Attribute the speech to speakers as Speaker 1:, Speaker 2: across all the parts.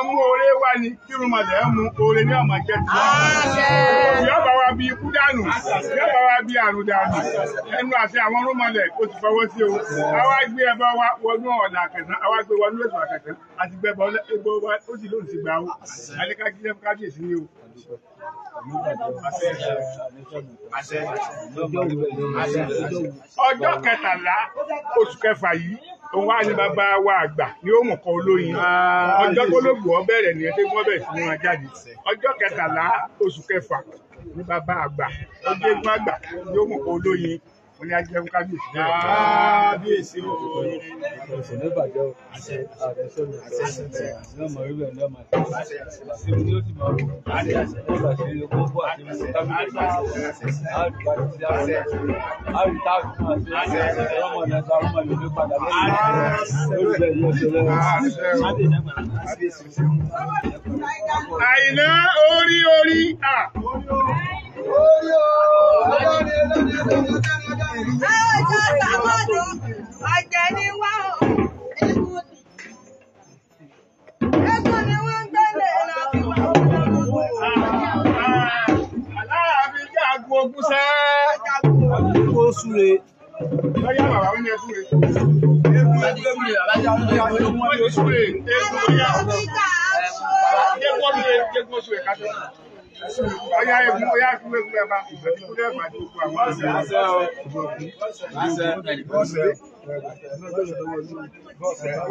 Speaker 1: Mú oore wá ní kírun mọ̀lẹ́ mú oore ní ọmọ jẹ́ tí wọ́n yọ́ bá wa bí ikú dànù yọ́ bá wa bí àrùn dànù ẹnu àti àwọn rúmọlẹ̀ ó ti fọwọ́ sí o àwa gbé ẹbọ wa wọnú ọ̀nà àkẹsàn àwa gbé wọnú ètò àkẹsàn àti gbẹbọ ẹgbọ wa ó sì lóun ti gbà ó àlékájí jẹ́ kábíyèsí ni o. Ọjọ́ 13 oṣù kẹfà yìí òun wá ní bàbá wa àgbà ní ó mọ̀kọ́ olóyin ọjọ́ tó lóògùn ọ bẹ̀rẹ̀ ní ẹgbẹ́ wọ́n bẹ̀rẹ̀ sí ní wọn jáde ọjọ́ 13 oṣù kẹfà ní bàbá àgbà ọjọ́ egun àgbà ní ó mọ̀kọ́ olóyin wọ́n ní ajẹ́ kábíyèsí náà. Kábíyèsí o. Ọ̀sẹ̀ ní ìbàjẹ́ o. Àṣẹ àdẹ́sọ́nù àṣẹ lọ́mọ orílẹ̀ lọ́mọ àṣẹ àṣẹ ní ó ti máa wù. Àṣẹ àṣẹ nígbà tí ó kó àti mú kábíyèsí àṣẹ àríkàtí àṣẹ àríkàtí àṣẹ àṣẹ ọmọ náà sọ ọmọ mi ló padà Àìná orí orí à.
Speaker 2: Ọjọ́ sàmọ́dún ọ̀jẹ̀ ni wọ́n ẹ̀kọ́ ni wọ́n ń gbẹ́lẹ̀ lọ.
Speaker 1: Aláàbí jẹ́ àgbo ogun sẹ́.
Speaker 3: Ó súre.
Speaker 1: Lọ́yà bàbá ó ní ẹ súre. Wọ́n ti súre. Jẹ́gbọ́n súre kátó. Ọya egun ọya fún egun ẹ̀bá ìgbẹ̀dúgbò ẹ̀bá tó kú àwọn ọ̀sẹ̀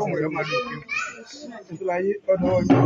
Speaker 1: ọmọ rẹ̀ máa dùn kí. Ìtúláyé ọdún ọjọ́.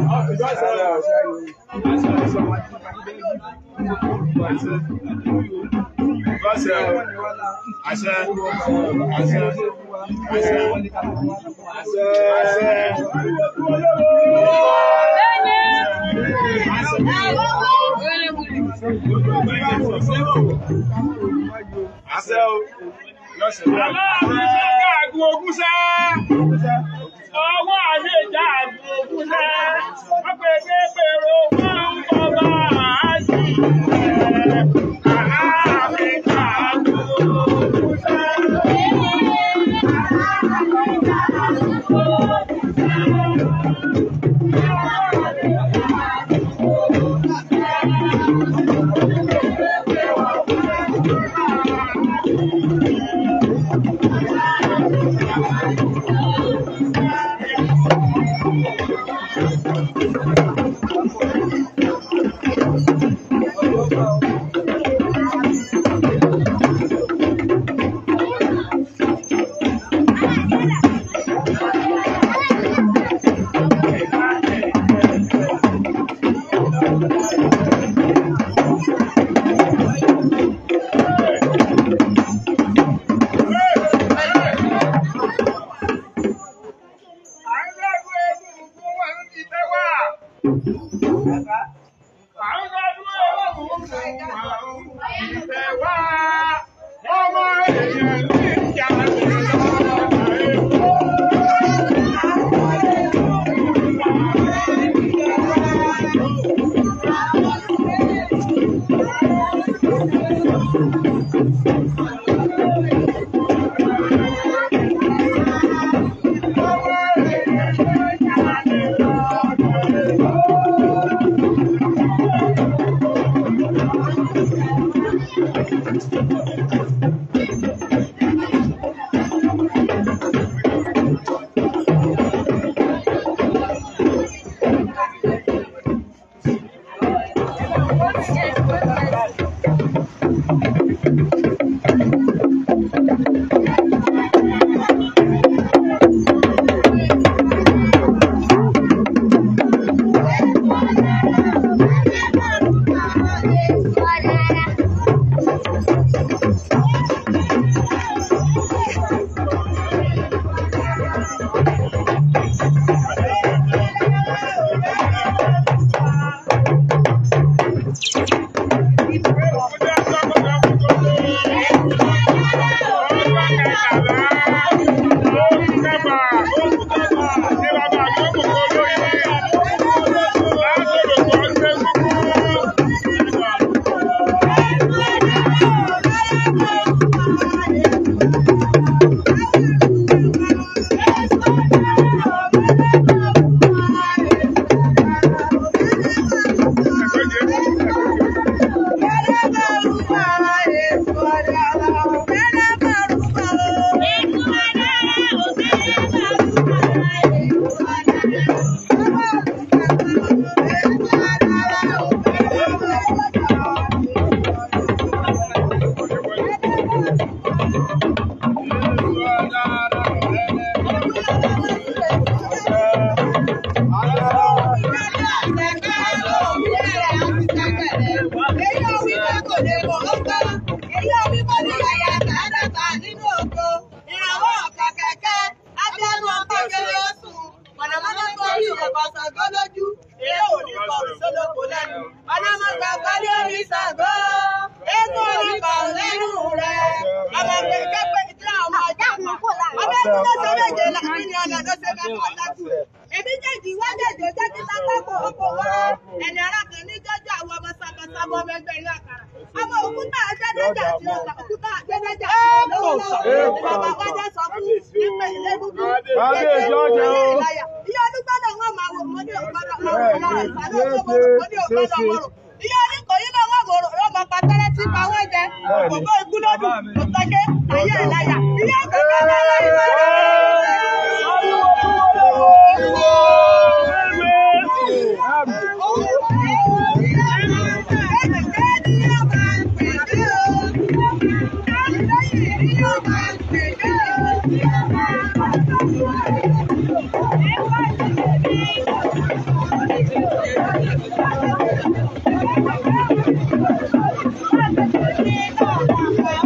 Speaker 2: Thank you.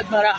Speaker 3: gbọ́ra.